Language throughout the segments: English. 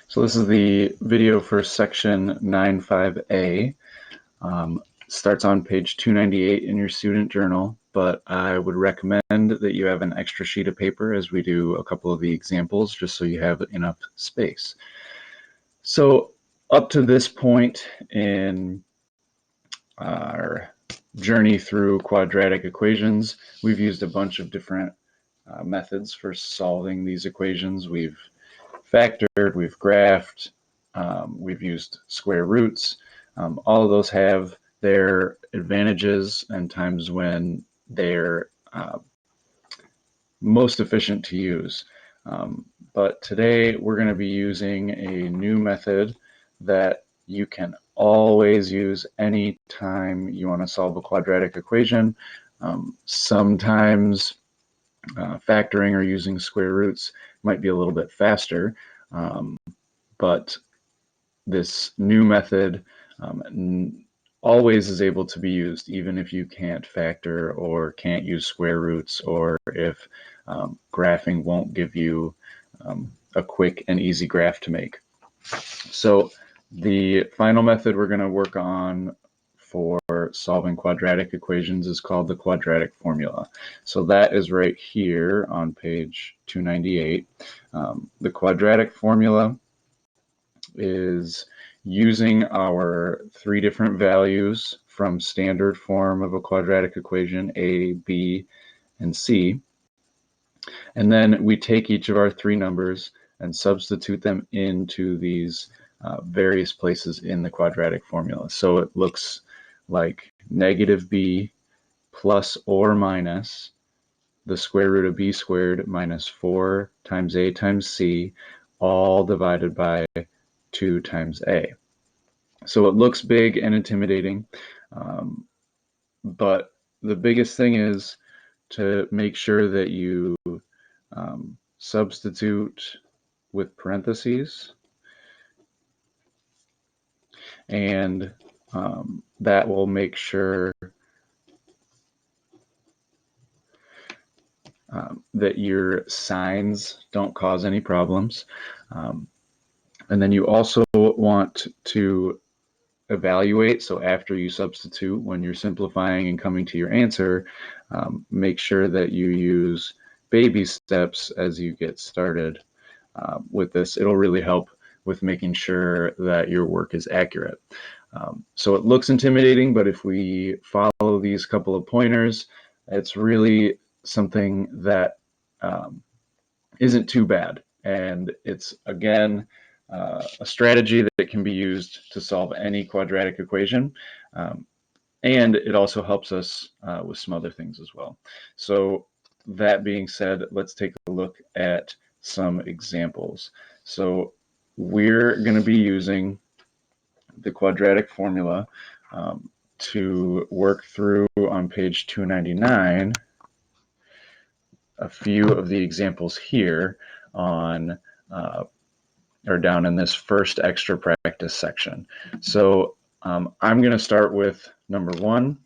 So this is the video for section 9.5a. Starts on page 298 in your student journal, but I would recommend that you have an extra sheet of paper as we do a couple of the examples, just so you have enough space. So up to this point in our journey through quadratic equations, we've used a bunch of different methods for solving these equations. We've factored, we've graphed, we've used square roots. All of those have their advantages and times when they're most efficient to use. But today we're going to be using a new method that you can always use any time you want to solve a quadratic equation. Sometimes factoring or using square roots might be a little bit faster, but this new method always is able to be used, even if you can't factor or can't use square roots, or if graphing won't give you a quick and easy graph to make. So the final method we're going to work on for solving quadratic equations is called the quadratic formula. So that is right here on page 298. The quadratic formula is using our three different values from standard form of a quadratic equation, a, b, and c. And then we take each of our three numbers and substitute them into these various places in the quadratic formula. So it looks like negative b plus or minus the square root of b squared minus 4 times a times c, all divided by 2 times a. So it looks big and intimidating, but the biggest thing is to make sure that you substitute with parentheses, and that will make sure that your signs don't cause any problems. And then you also want to evaluate. So after you substitute, when you're simplifying and coming to your answer, make sure that you use baby steps as you get started with this. It'll really help with making sure that your work is accurate. So it looks intimidating, but if we follow these couple of pointers, it's really something that isn't too bad. And it's, again, a strategy that can be used to solve any quadratic equation. And it also helps us with some other things as well. So that being said, let's take a look at some examples. So we're going to be using the quadratic formula to work through on page 299 a few of the examples here on or down in this first extra practice section. So I'm going to start with number 1,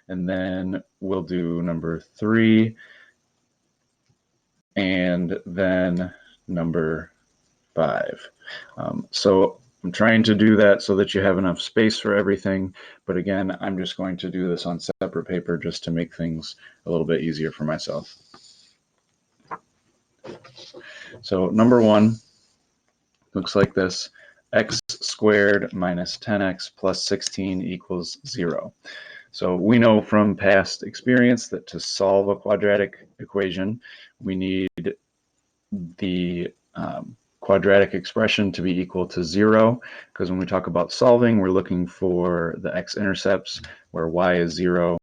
and then we'll do number 3, and then number 5. So I'm trying to do that so that you have enough space for everything, but again, I'm just going to do this on separate paper just to make things a little bit easier for myself. So number 1 looks like this: x squared minus 10x plus 16 equals 0. So we know from past experience that to solve a quadratic equation, we need the quadratic expression to be equal to 0, because when we talk about solving, we're looking for the x-intercepts where y is 0.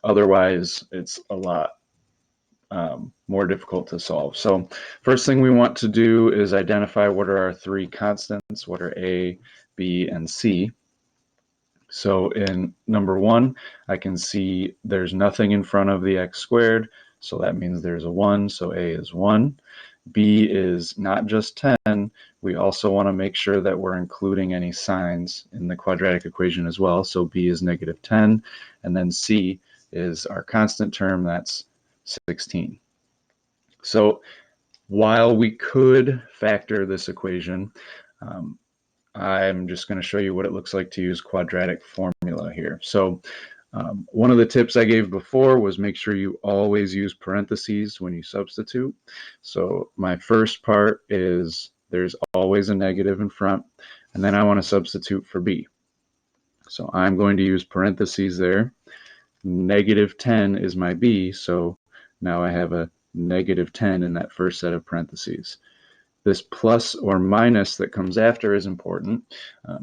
Otherwise, it's a lot more difficult to solve. So first thing we want to do is identify what are our three constants, what are a, b, and c. So in number 1, I can see there's nothing in front of the x squared, so that means there's a 1, so a is 1. B is not just 10, we also want to make sure that we're including any signs in the quadratic equation as well, so b is negative 10, and then c is our constant term, that's 16. So While we could factor this equation, I'm just going to show you what it looks like to use quadratic formula here. So one of the tips I gave before was make sure you always use parentheses when you substitute. So my first part is there's always a negative in front, and then I want to substitute for b. So I'm going to use parentheses there. Negative 10 is my b, so now I have a negative 10 in that first set of parentheses. This plus or minus that comes after is important.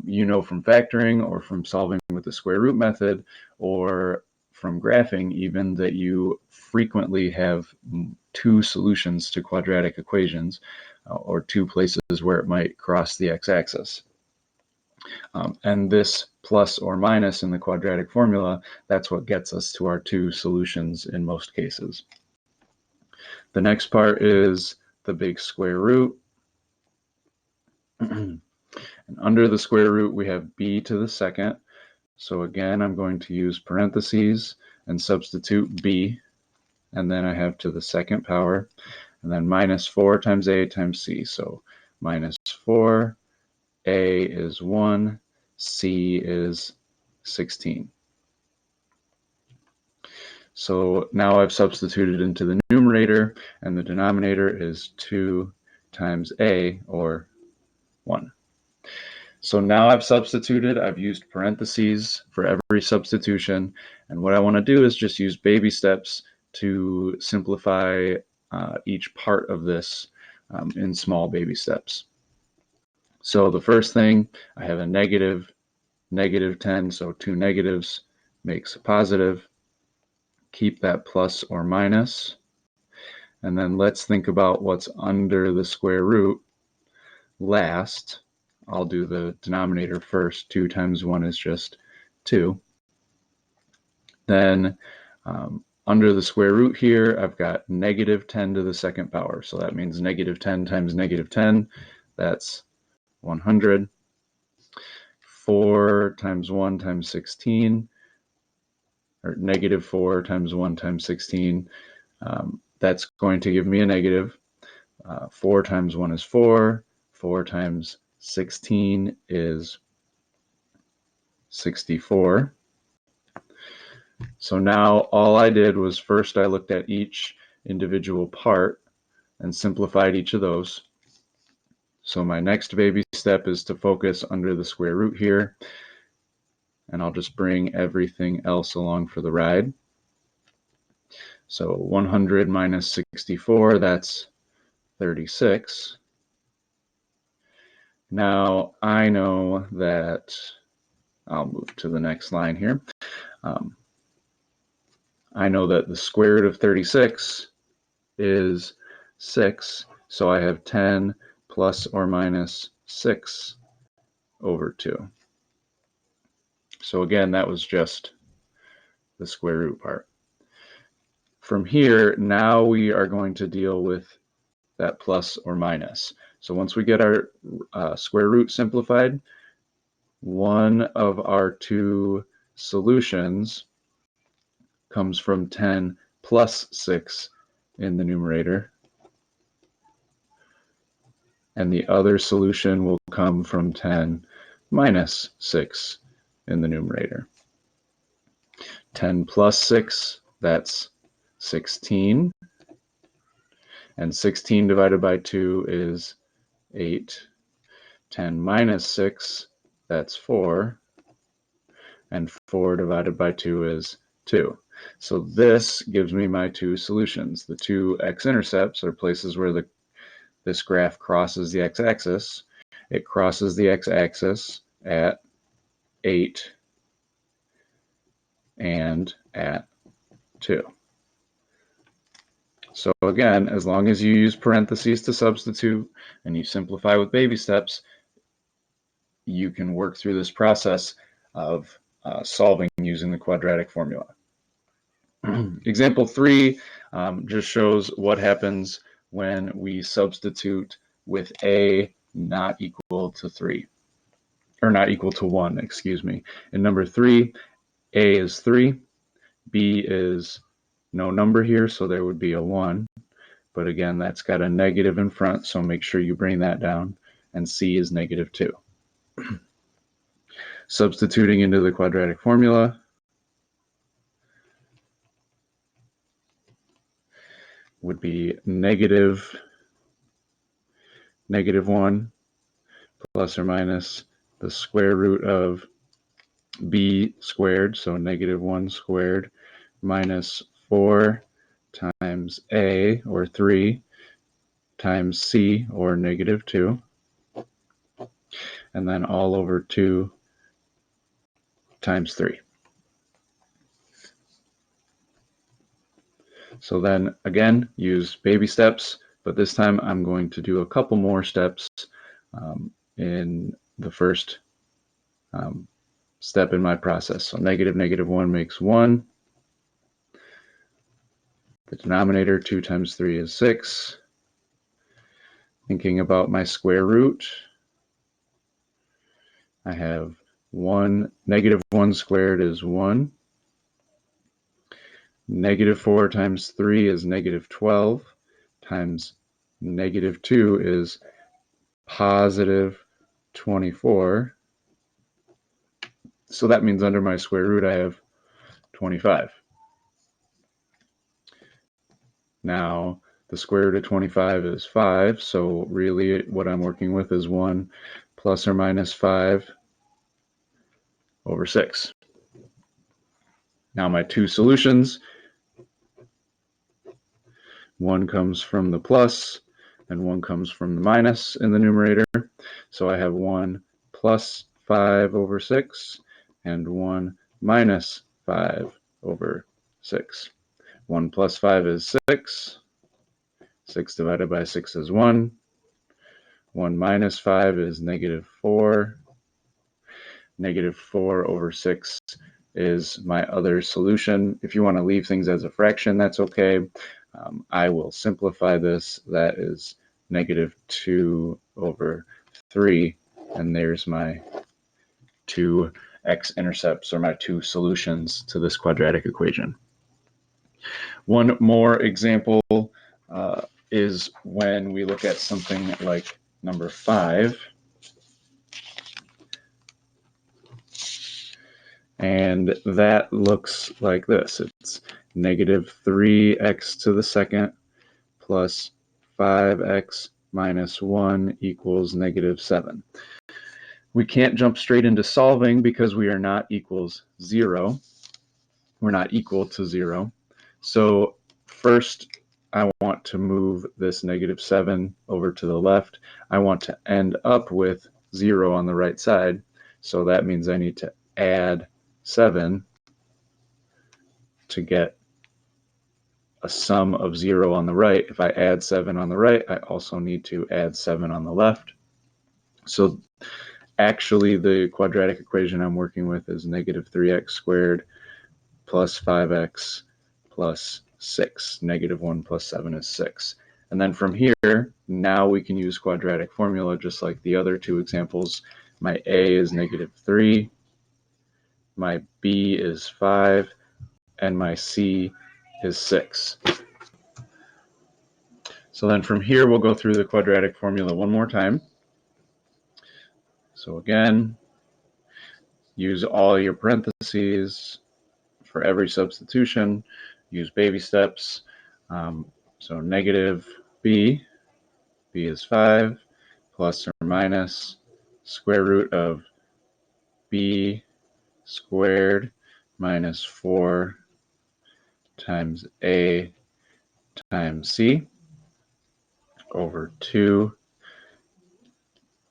You know from factoring or from solving with the square root method or from graphing even that you frequently have two solutions to quadratic equations or two places where it might cross the x-axis. And this plus or minus in the quadratic formula, that's what gets us to our two solutions in most cases. The next part is the big square root. And under the square root, we have b to the second. So again, I'm going to use parentheses and substitute b. And then I have to the second power. And then minus 4 times a times c. So minus 4, a is 1, c is 16. So now I've substituted into the numerator, and the denominator is 2 times a, or 1. So now I've substituted, I've used parentheses for every substitution, and what I want to do is just use baby steps to simplify each part of this in small baby steps. So the first thing, I have a negative 10, so two negatives makes a positive. Keep that plus or minus. And then let's think about what's under the square root last. I'll do the denominator first. 2 times 1 is just 2. Then under the square root here, I've got negative 10 to the second power. So that means negative 10 times negative 10. That's 100. 4 times 1 times 16. Or negative 4 times 1 times 16. That's going to give me a negative. 4 times 1 is 4. 4 times 16 is 64. So now all I did was first I looked at each individual part and simplified each of those. So my next baby step is to focus under the square root here, and I'll just bring everything else along for the ride. So 100 minus 64, that's 36. Now I know that, I'll move to the next line here. I know that the square root of 36 is 6, so I have 10 plus or minus 6 over 2. So again, that was just the square root part. From here, now we are going to deal with that plus or minus. So once we get our square root simplified, one of our two solutions comes from 10 plus 6 in the numerator, and the other solution will come from 10 minus 6 in the numerator. 10 plus 6, that's 16, and 16 divided by 2 is 8. 10 minus 6, that's 4, and 4 divided by 2 is 2. So this gives me my two solutions. The two x-intercepts are places where this graph crosses the x-axis. It crosses the x-axis at 8 and at 2. So again, as long as you use parentheses to substitute and you simplify with baby steps, you can work through this process of solving using the quadratic formula. Example 3 just shows what happens when we substitute with a not equal to 3, or not equal to 1, excuse me. In number 3, a is 3, b is no number here, so there would be a 1, but again, that's got a negative in front, so make sure you bring that down, and c is -2. Substituting into the quadratic formula, would be -1 plus or minus the square root of b squared, so -1 squared, minus 4 times a, or 3, times c, or -2, and then all over 2 times 3. So then again, use baby steps, but this time I'm going to do a couple more steps in the first step in my process. So -1 makes 1. The denominator, 2 times 3 is 6. Thinking about my square root, I have -1 squared is 1. -4 times 3 is -12, times -2 is +24. So that means under my square root I have 25. Now the square root of 25 is 5, so really what I'm working with is 1 plus or minus 5 over 6. Now my two solutions, one comes from the plus and one comes from the minus in the numerator. So I have 1 plus 5 over 6 and 1 minus 5 over 6. 1 plus 5 is 6. 6 divided by 6 is 1. 1 minus 5 is -4. -4 over 6 is my other solution. If you want to leave things as a fraction, that's okay. I will simplify this. That is -2 over 3, and there's my two x-intercepts, or my two solutions to this quadratic equation. One more example is when we look at something like number 5. And that looks like this. It's -3x to the second plus 5x minus 1 equals -7. We can't jump straight into solving because we are not equals 0. We're not equal to 0. So first, I want to move this -7 over to the left. I want to end up with 0 on the right side. So that means I need to add 7 to get a sum of 0 on the right. If I add 7 on the right, I also need to add 7 on the left. So actually the quadratic equation I'm working with is -3x squared plus 5x plus 6. -1 plus 7 is 6. And then from here, now we can use quadratic formula just like the other two examples. My a is -3, my b is 5, and my c is 6. So then from here, we'll go through the quadratic formula one more time. So again, use all your parentheses for every substitution. Use baby steps. So -b is 5, plus or minus square root of b squared minus 4 times a times c over 2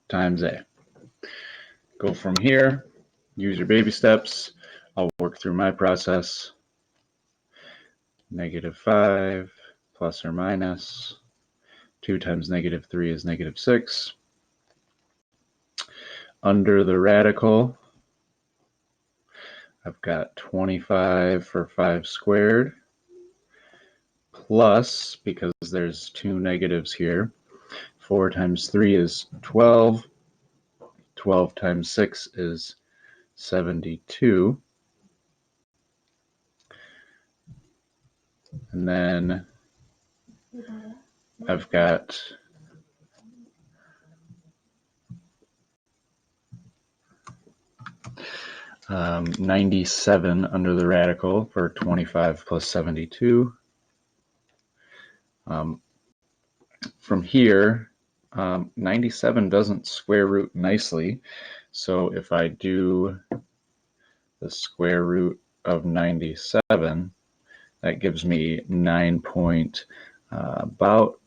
times a. Go from here, use your baby steps. I'll work through my process. -5 plus or minus 2 times -3 is -6. Under the radical, I've got 25 for 5 squared, plus, because there's two negatives here, 4 times 3 is 12. 12 times 6 is 72. And then I've got 97 under the radical for 25 plus 72. From here, 97 doesn't square root nicely. So if I do the square root of 97, that gives me about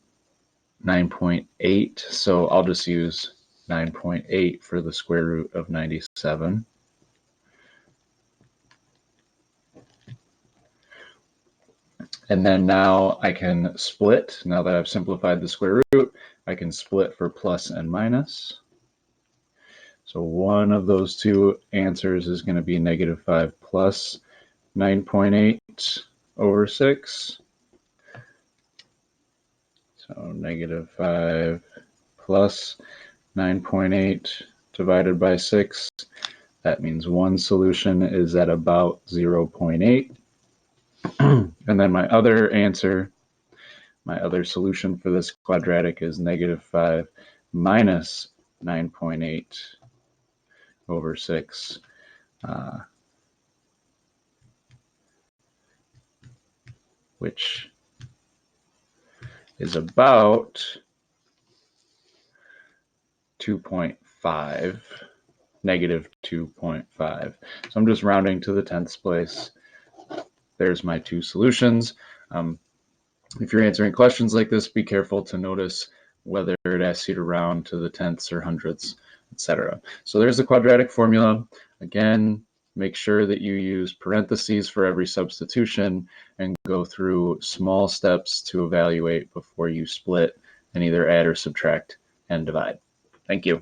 9.8. So I'll just use 9.8 for the square root of 97. And then now I can split. Now that I've simplified the square root, I can split for plus and minus. So one of those two answers is going to be negative 5 plus 9.8 over 6. So negative 5 plus 9.8 divided by 6. That means one solution is at about 0.8. And then my other answer, my other solution for this quadratic is negative 5 minus 9.8 over 6. Which is about 2.5, negative 2.5. So I'm just rounding to the tenths place. There's my two solutions. If you're answering questions like this, be careful to notice whether it asks you to round to the tenths or hundredths, etc. So there's the quadratic formula. Again, make sure that you use parentheses for every substitution and go through small steps to evaluate before you split and either add or subtract and divide. Thank you.